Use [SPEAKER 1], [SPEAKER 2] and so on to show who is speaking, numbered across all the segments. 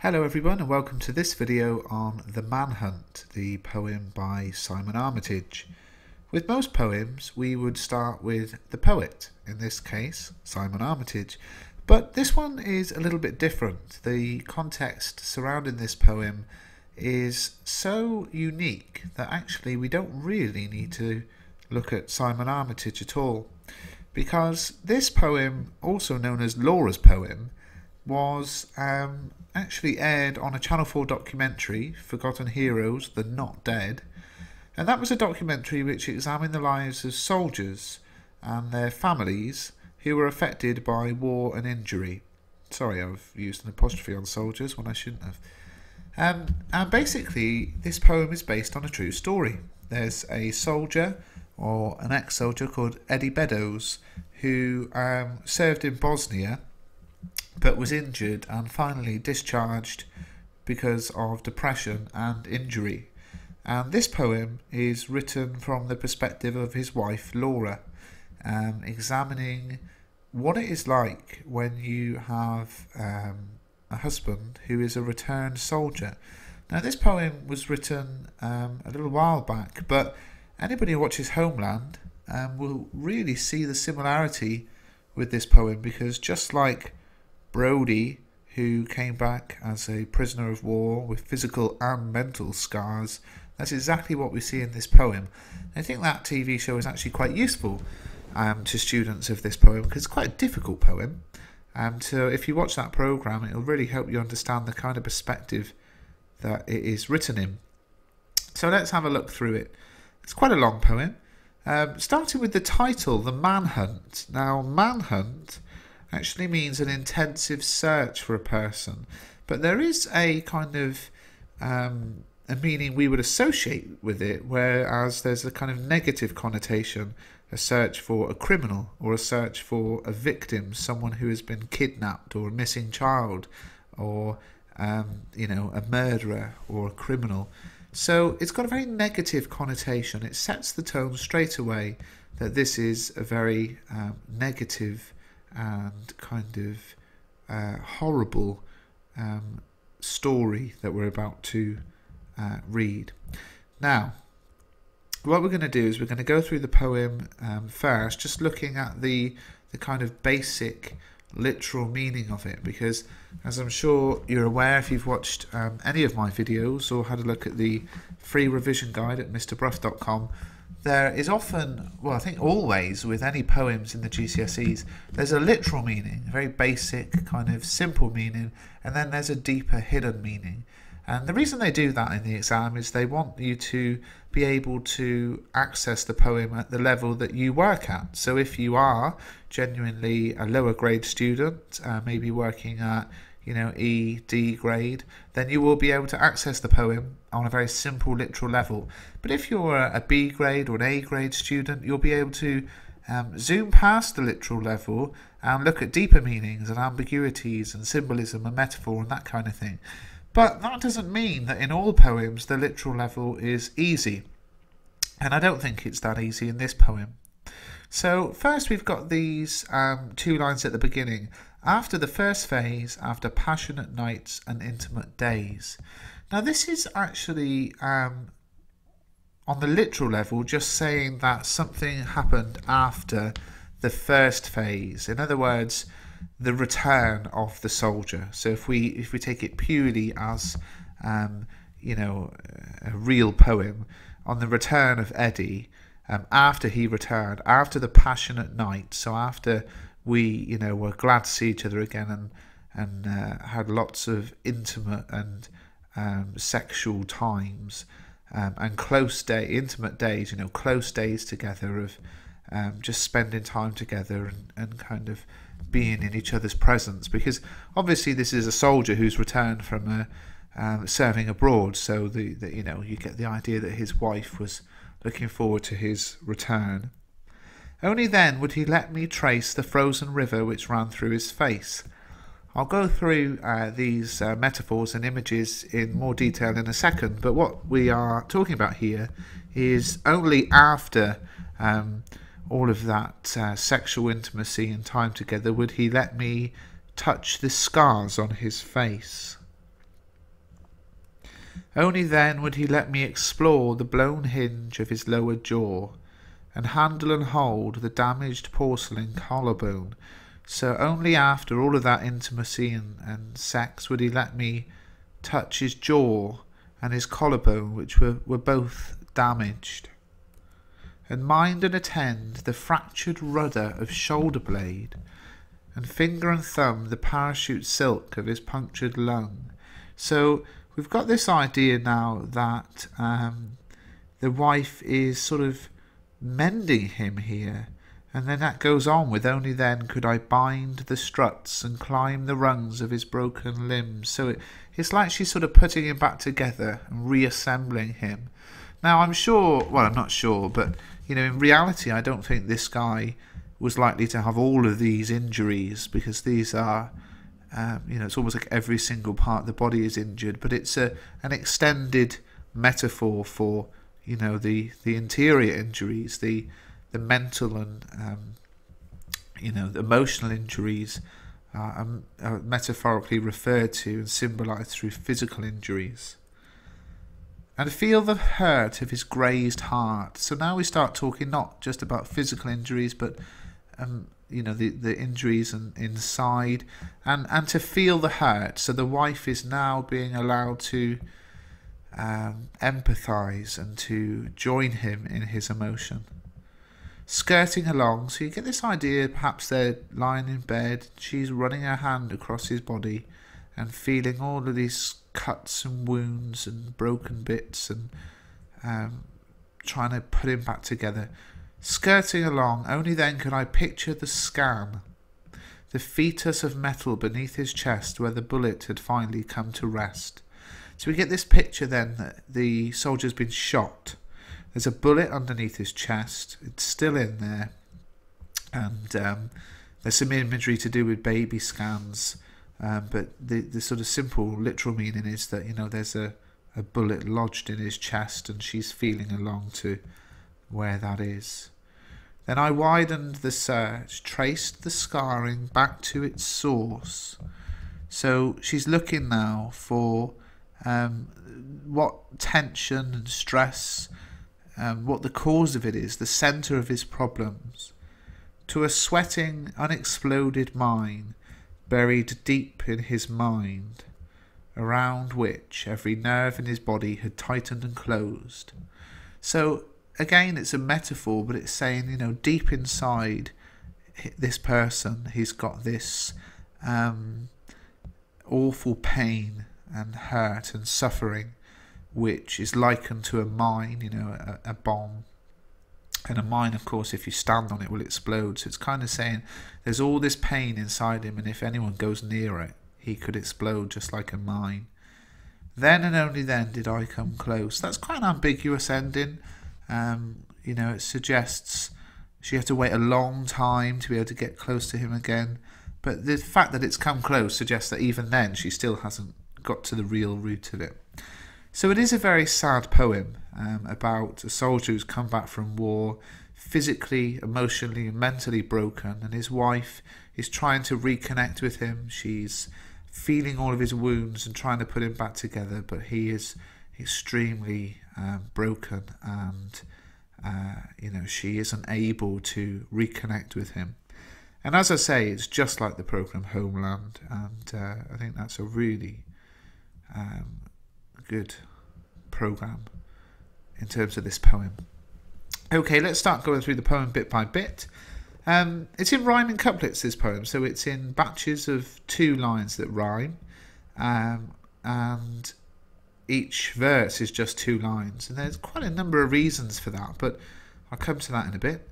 [SPEAKER 1] Hello everyone and welcome to this video on The Manhunt, the poem by Simon Armitage. With most poems we would start with the poet, in this case Simon Armitage, but this one is a little bit different. The context surrounding this poem is so unique that actually we don't really need to look at Simon Armitage at all, because this poem, also known as Laura's poem, was actually aired on a Channel 4 documentary, Forgotten Heroes, The Not Dead, and that was a documentary which examined the lives of soldiers and their families who were affected by war and injury. Sorry, I've used an apostrophe on soldiers when I shouldn't have. And basically this poem is based on a true story. There's a soldier, or an ex-soldier, called Eddie Beddoes, who served in Bosnia but was injured and finally discharged because of depression and injury. And this poem is written from the perspective of his wife Laura, examining what it is like when you have a husband who is a returned soldier. Now this poem was written a little while back, but anybody who watches Homeland will really see the similarity with this poem, because just like Brody, who came back as a prisoner of war with physical and mental scars, that's exactly what we see in this poem. I think that TV show is actually quite useful to students of this poem, because it's quite a difficult poem. So if you watch that programme, it'll really help you understand the kind of perspective that it is written in. So let's have a look through it. It's quite a long poem. Starting with the title, The Manhunt. Now, manhunt actually means an intensive search for a person, but there is a kind of a meaning we would associate with it, whereas there's a kind of negative connotation, a search for a criminal or a search for a victim, someone who has been kidnapped, or a missing child, or a murderer or a criminal. So it's got a very negative connotation. It sets the tone straight away that this is a very negative and kind of horrible story that we're about to read. Now, what we're going to do is we're going to go through the poem first, just looking at the kind of basic literal meaning of it, because as I'm sure you're aware if you've watched any of my videos or had a look at the free revision guide at mrbruff.com, there is often, well, I think always, with any poems in the GCSEs, there's a literal meaning, a very basic kind of simple meaning, and then there's a deeper hidden meaning. And the reason they do that in the exam is they want you to be able to access the poem at the level that you work at. So if you are genuinely a lower grade student, maybe working at E, D grade, then you will be able to access the poem on a very simple literal level. But if you're a B grade or an A grade student, you'll be able to zoom past the literal level and look at deeper meanings and ambiguities and symbolism and metaphor and that kind of thing. But that doesn't mean that in all poems the literal level is easy, and I don't think it's that easy in this poem. So first we've got these two lines at the beginning. After the first phase, after passionate nights and intimate days. Now this is actually on the literal level just saying that something happened after the first phase. In other words, the return of the soldier. So if we take it purely as a real poem, on the return of Eddie, after he returned, after the passionate night, so after we were glad to see each other again and had lots of intimate and sexual times and intimate days, close days together of just spending time together and kind of being in each other's presence, because obviously this is a soldier who's returned from serving abroad, so you get the idea that his wife was looking forward to his return. Only then would he let me trace the frozen river which ran through his face. I'll go through these metaphors and images in more detail in a second, but what we are talking about here is only after all of that sexual intimacy and time together would he let me touch the scars on his face. Only then would he let me explore the blown hinge of his lower jaw, and handle and hold the damaged porcelain collarbone. So only after all of that intimacy and sex would he let me touch his jaw and his collarbone, which were both damaged, and mind and attend the fractured rudder of shoulder blade, and finger and thumb the parachute silk of his punctured lung. So we've got this idea now that the wife is sort of mending him here, and then that goes on with, only then could I bind the struts and climb the rungs of his broken limbs. So it's like she's sort of putting him back together and reassembling him. Now I'm sure, well, I'm not sure, but you know, in reality I don't think this guy was likely to have all of these injuries, because these are you know, it's almost like every single part of the body is injured, but it's an extended metaphor for, you know, the interior injuries, the mental and you know, the emotional injuries are metaphorically referred to and symbolised through physical injuries. And feel the hurt of his grazed heart. So now we start talking not just about physical injuries, but you know, the injuries inside, and to feel the hurt. So the wife is now being allowed to empathise and to join him in his emotion. Skirting along, so you get this idea, perhaps they're lying in bed, she's running her hand across his body and feeling all of these cuts and wounds and broken bits, and trying to put him back together. Skirting along, only then could I picture the scan, the fetus of metal beneath his chest where the bullet had finally come to rest. So we get this picture then that the soldier's been shot. There's a bullet underneath his chest. It's still in there. And there's some imagery to do with baby scans. But the sort of simple literal meaning is that, you know, there's a bullet lodged in his chest and she's feeling along to where that is. Then I widened the search, traced the scarring back to its source. So she's looking now for what tension and stress, what the cause of it is, the centre of his problems, to a sweating, unexploded mine buried deep in his mind, around which every nerve in his body had tightened and closed. So again, it's a metaphor, but it's saying, you know, deep inside this person, he's got this awful pain and hurt and suffering, which is likened to a mine, you know, a bomb. And a mine, of course, if you stand on it, will explode. So it's kind of saying there's all this pain inside him, and if anyone goes near it, he could explode just like a mine. Then and only then did I come close. That's quite an ambiguous ending. You know, it suggests she had to wait a long time to be able to get close to him again. But the fact that it's come close suggests that even then she still hasn't got to the real root of it. So it is a very sad poem about a soldier who's come back from war, physically, emotionally and mentally broken, and his wife is trying to reconnect with him. She's feeling all of his wounds and trying to put him back together, but he is extremely broken, and you know, she isn't able to reconnect with him. And as I say, it's just like the programme Homeland, and I think that's a really good programme in terms of this poem. Okay, let's start going through the poem bit by bit. It's in rhyming couplets, this poem, so it's in batches of 2 lines that rhyme, and each verse is just 2 lines, and there's quite a number of reasons for that, but I'll come to that in a bit.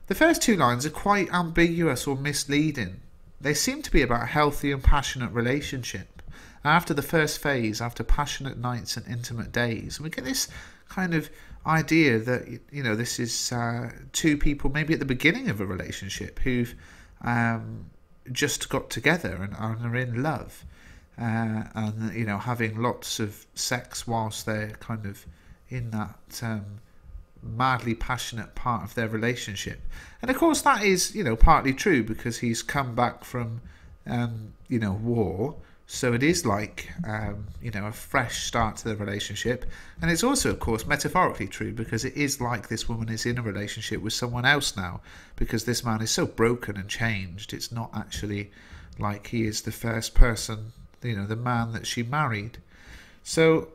[SPEAKER 1] The first 2 lines are quite ambiguous or misleading. They seem to be about a healthy and passionate relationship. After the first phase, after passionate nights and intimate days, and we get this kind of idea that, you know, this is 2 people maybe at the beginning of a relationship who've just got together and are in love, and, you know, having lots of sex whilst they're kind of in that madly passionate part of their relationship. And of course that is, you know, partly true, because he's come back from you know, war, So it is like, you know, a fresh start to the relationship. And it's also, of course, metaphorically true, because it is like this woman is in a relationship with someone else now, because this man is so broken and changed. It's not actually like he is the first person, you know, the man that she married. So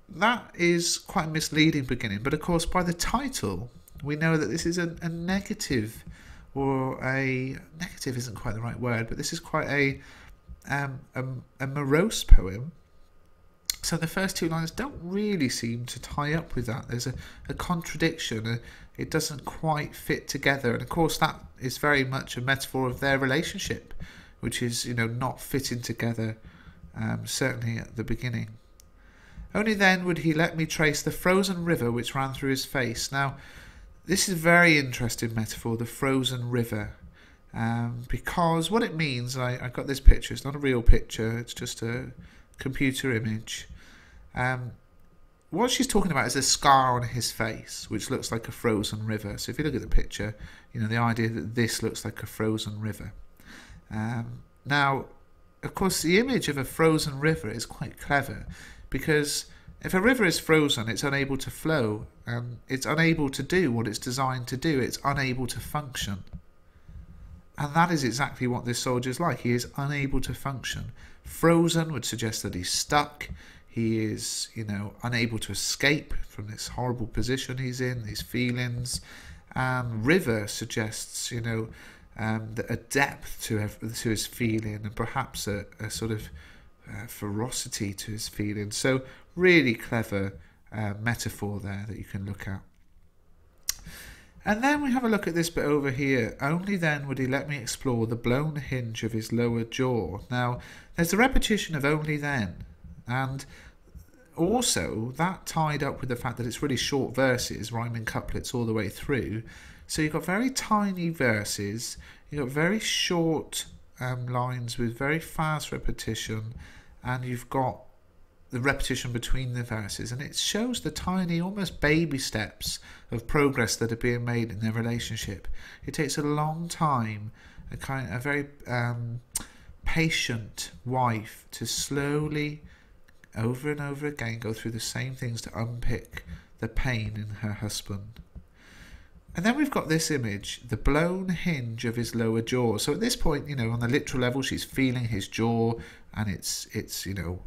[SPEAKER 1] that is quite a misleading beginning. But of course, by the title, we know that this is a negative, or a negative isn't quite the right word, but this is quite a morose poem. So the first two lines don't really seem to tie up with that. There's a contradiction. It doesn't quite fit together. And of course, that is very much a metaphor of their relationship, which is, you know, not fitting together, certainly at the beginning. Only then would he let me trace the frozen river which ran through his face. Now, this is a very interesting metaphor, the frozen river. Because what it means, I got this picture, it's not a real picture, it's just a computer image. What she's talking about is a scar on his face, which looks like a frozen river. So if you look at the picture, you know, the idea that this looks like a frozen river. Now, of course, the image of a frozen river is quite clever, because if a river is frozen, it's unable to flow, and it's unable to do what it's designed to do. It's unable to function. And that is exactly what this soldier is like. He is unable to function. Frozen would suggest that he's stuck. He is, you know, unable to escape from this horrible position he's in, these feelings. And river suggests, you know, a depth to his feeling, and perhaps a sort of ferocity to his feeling. So really clever metaphor there that you can look at. And then we have a look at this bit over here. Only then would he let me explore the blown hinge of his lower jaw. Now, there's a repetition of only then. And also, that tied up with the fact that it's really short verses, rhyming couplets all the way through. So you've got very tiny verses. You've got very short lines with very fast repetition. And you've got the repetition between the verses, and it shows the tiny, almost baby steps of progress that are being made in their relationship. It takes a long time, a very patient wife to slowly, over and over again, go through the same things to unpick the pain in her husband. And then we've got this image, the blown hinge of his lower jaw. So at this point, you know, on the literal level, she's feeling his jaw, and it's you know,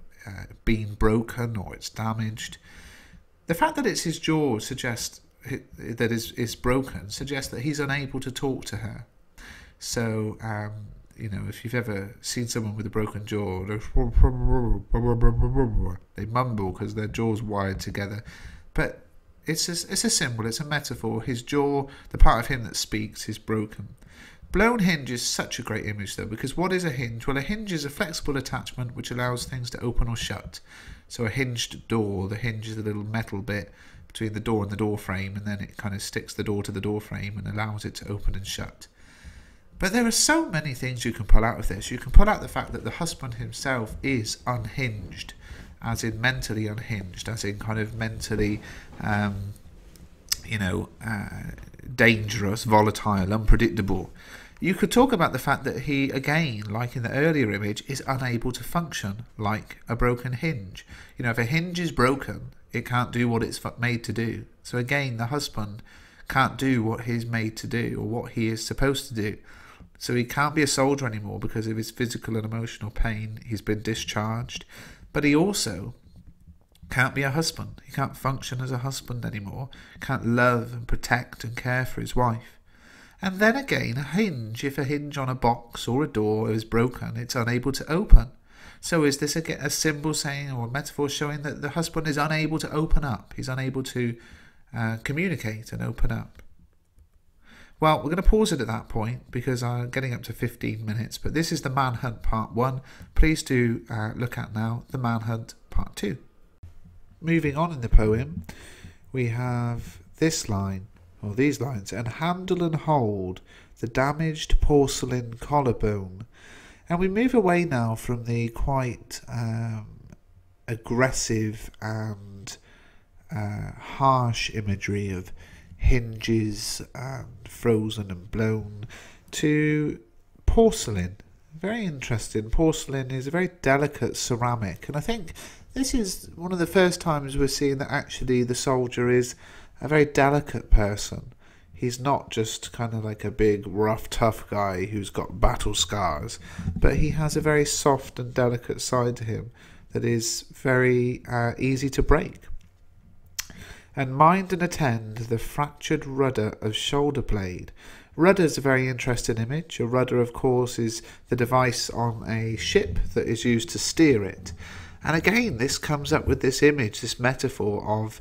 [SPEAKER 1] been broken or it's damaged. The fact that it's his jaw suggests that is broken, suggests that he's unable to talk to her. So you know, if you've ever seen someone with a broken jaw, they mumble because their jaw's wired together. But it's a symbol, it's a metaphor. His jaw, the part of him that speaks, is broken. Blown hinge is such a great image though, because what is a hinge? Well, a hinge is a flexible attachment which allows things to open or shut. So a hinged door, the hinge is the little metal bit between the door and the door frame, and then it kind of sticks the door to the door frame and allows it to open and shut. But there are so many things you can pull out of this. You can pull out the fact that the husband himself is unhinged, as in mentally unhinged, as in kind of mentally, you know, dangerous, volatile, unpredictable. You could talk about the fact that he, again, like in the earlier image, is unable to function like a broken hinge. You know, if a hinge is broken, it can't do what it's made to do. So again, the husband can't do what he's made to do, or what he is supposed to do. So he can't be a soldier anymore because of his physical and emotional pain. He's been discharged. But he also can't be a husband. He can't function as a husband anymore. Can't love and protect and care for his wife. And then again, a hinge, if a hinge on a box or a door is broken, it's unable to open. So is this again a symbol saying, or a metaphor showing that the husband is unable to open up? He's unable to communicate and open up. Well, we're going to pause it at that point because I'm getting up to 15 minutes. But this is the Manhunt Part 1. Please do look at now the Manhunt Part 2. Moving on in the poem, we have this line, or these lines: and handle and hold the damaged porcelain collarbone. And we move away now from the quite aggressive and harsh imagery of hinges and frozen and blown to porcelain, Very interesting. Porcelain is a very delicate ceramic, and I think this is one of the first times we're seeing that actually the soldier is a very delicate person. He's not just kind of like a big, rough, tough guy who's got battle scars, but he has a very soft and delicate side to him that is very easy to break. And mind and attend the fractured rudder of shoulder blade. Rudder is a very interesting image. A rudder, of course, is the device on a ship that is used to steer it. And again, this comes up with this image, this metaphor of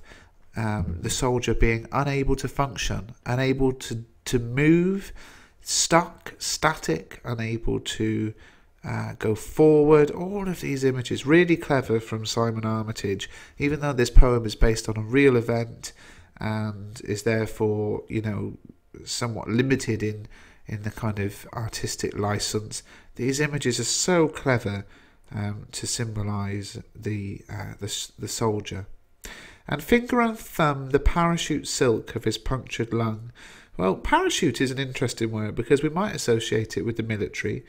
[SPEAKER 1] the soldier being unable to function, unable to move, stuck, static, unable to go forward. All of these images, really clever from Simon Armitage, even though this poem is based on a real event and is therefore, you know, somewhat limited in the kind of artistic license. These images are so clever to symbolise the soldier. And finger and thumb the parachute silk of his punctured lung. Well, parachute is an interesting word because we might associate it with the military.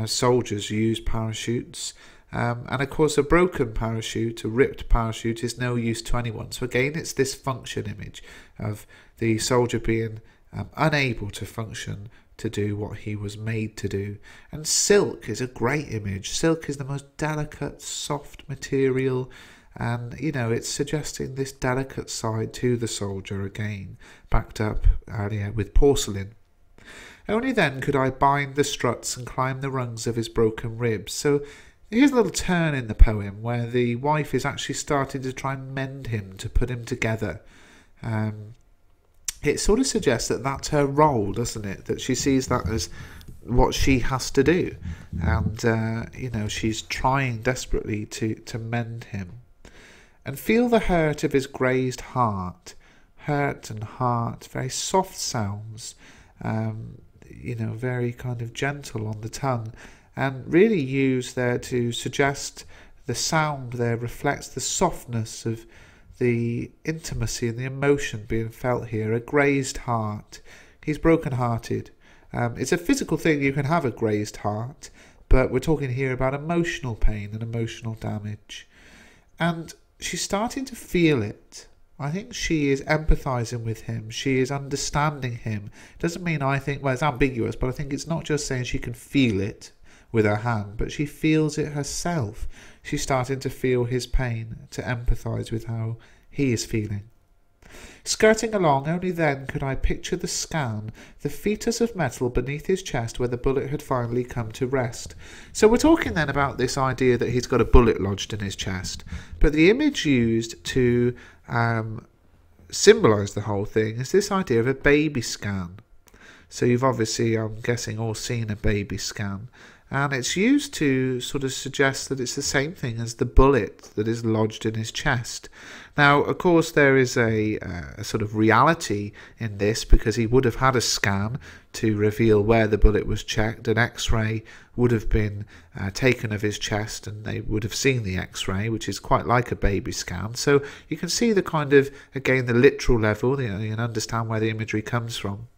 [SPEAKER 1] Soldiers use parachutes. And of course a broken parachute, a ripped parachute, is no use to anyone. So again, it's this function image of the soldier being unable to function to do what he was made to do. And silk is a great image. Silk is the most delicate, soft material, and you know, it's suggesting this delicate side to the soldier, again backed up earlier with porcelain. Only then could I bind the struts and climb the rungs of his broken ribs. So here's a little turn in the poem where the wife is actually starting to try and mend him, to put him together. It sort of suggests that that's her role, doesn't it? That she sees that as what she has to do. And, you know, she's trying desperately to mend him. And feel the hurt of his grazed heart. Hurt and heart, very soft sounds, you know, very kind of gentle on the tongue. And really used there to suggest the sound there reflects the softness of the intimacy and the emotion being felt here. A grazed heart. He's broken-hearted. It's a physical thing. You can have a grazed heart, but we're talking here about emotional pain and emotional damage. And she's starting to feel it. I think she is empathizing with him. She is understanding him. It doesn't mean, I think, well, it's ambiguous, but I think it's not just saying she can feel it with her hand, but she feels it herself. She's starting to feel his pain, to empathise with how he is feeling. Skirting along, only then could I picture the scan, the fetus of metal beneath his chest where the bullet had finally come to rest. So we're talking then about this idea that he's got a bullet lodged in his chest. But the image used to symbolise the whole thing is this idea of a baby scan. So you've obviously, I'm guessing, all seen a baby scan. And it's used to sort of suggest that it's the same thing as the bullet that is lodged in his chest. Now, of course, there is a sort of reality in this, because he would have had a scan to reveal where the bullet was checked. An X-ray would have been taken of his chest, and they would have seen the X-ray, which is quite like a baby scan. So you can see the kind of, again, the literal level. You know, you can understand where the imagery comes from.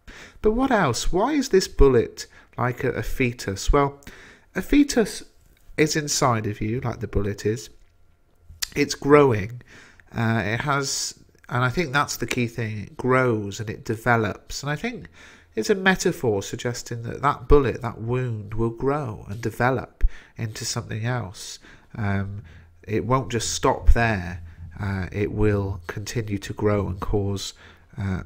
[SPEAKER 1] But what else? Why is this bullet like a fetus? Well, a fetus is inside of you, like the bullet is. It's growing. It has, and I think that's the key thing. It grows and it develops. And I think it's a metaphor suggesting that that bullet, that wound, will grow and develop into something else. It won't just stop there. It will continue to grow and cause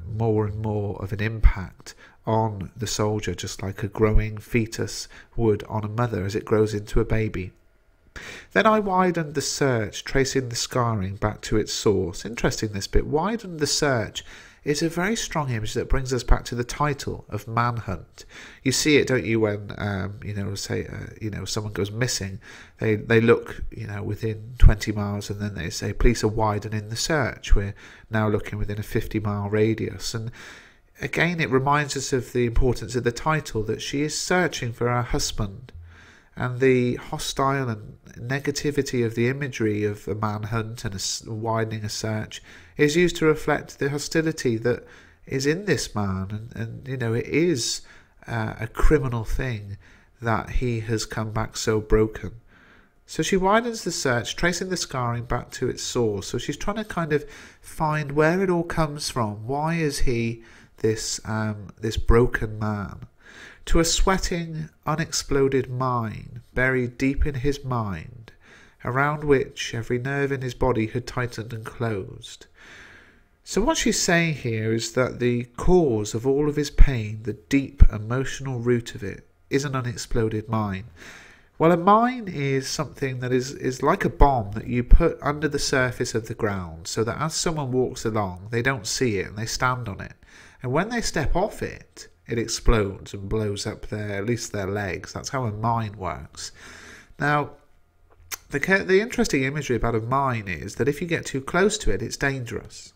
[SPEAKER 1] more and more of an impact on the soldier, just like a growing fetus would on a mother as it grows into a baby. Then I widened the search, tracing the scarring back to its source. Interesting, this bit. Widened the search is a very strong image that brings us back to the title of Manhunt. You see it, don't you, when you know, say someone goes missing. They look, you know, within 20 miles, and then they say police are widening the search. We're now looking within a 50-mile radius. And again, it reminds us of the importance of the title, that she is searching for her husband. And the hostile and negativity of the imagery of a manhunt and widening a search is used to reflect the hostility that is in this man. And you know, it is a criminal thing that he has come back so broken. So she widens the search, tracing the scarring back to its source. So she's trying to kind of find where it all comes from. Why is he this broken man? To a sweating, unexploded mine buried deep in his mind, around which every nerve in his body had tightened and closed. So what she's saying here is that the cause of all of his pain, the deep emotional root of it, is an unexploded mine. Well, a mine is something that is like a bomb that you put under the surface of the ground so that as someone walks along, they don't see it and they stand on it. And when they step off it, it explodes and blows up at least their legs. That's how a mine works. Now, the interesting imagery about a mine is that if you get too close to it, it's dangerous.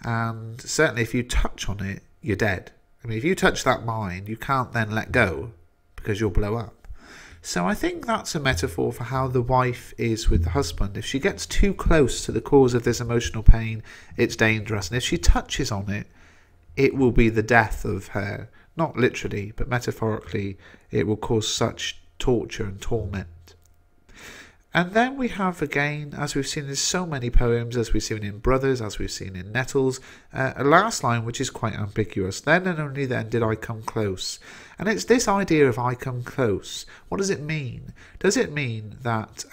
[SPEAKER 1] And certainly if you touch on it, you're dead. I mean, if you touch that mine, you can't then let go because you'll blow up. So I think that's a metaphor for how the wife is with the husband. If she gets too close to the cause of this emotional pain, it's dangerous. And if she touches on it, it will be the death of her. Not literally, but metaphorically, it will cause such torture and torment. And then we have, again, as we've seen in so many poems, as we've seen in Brothers, as we've seen in Nettles, a last line which is quite ambiguous. Then and only then did I come close. And it's this idea of I come close. What does it mean? Does it mean that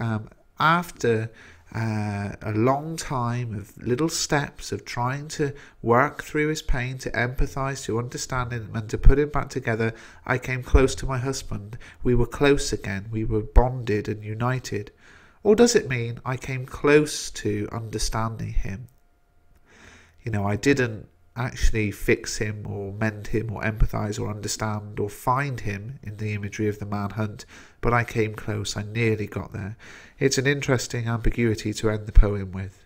[SPEAKER 1] after a long time of little steps of trying to work through his pain, to empathise, to understand him and to put him back together, I came close to my husband. We were close again. We were bonded and united. Or does it mean I came close to understanding him? You know, I didn't actually fix him or mend him or empathise or understand or find him in the imagery of the manhunt, but I came close. I nearly got there. It's an interesting ambiguity to end the poem with.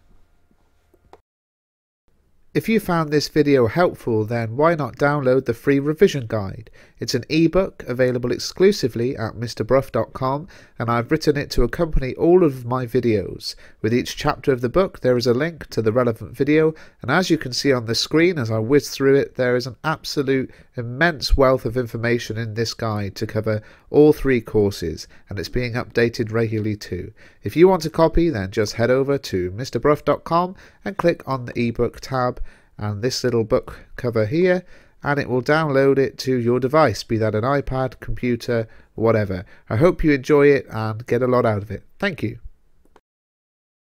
[SPEAKER 1] If you found this video helpful, then why not download the free revision guide? It's an ebook available exclusively at mrbruff.com, and I've written it to accompany all of my videos. With each chapter of the book there is a link to the relevant video, and as you can see on the screen as I whiz through it, there is an absolute immense wealth of information in this guide to cover all 3 courses, and it's being updated regularly too. If you want a copy, then just head over to mrbruff.com and click on the ebook tab and this little book cover here, and it will download it to your device, be that an iPad, computer, whatever. I hope you enjoy it and get a lot out of it. Thank you.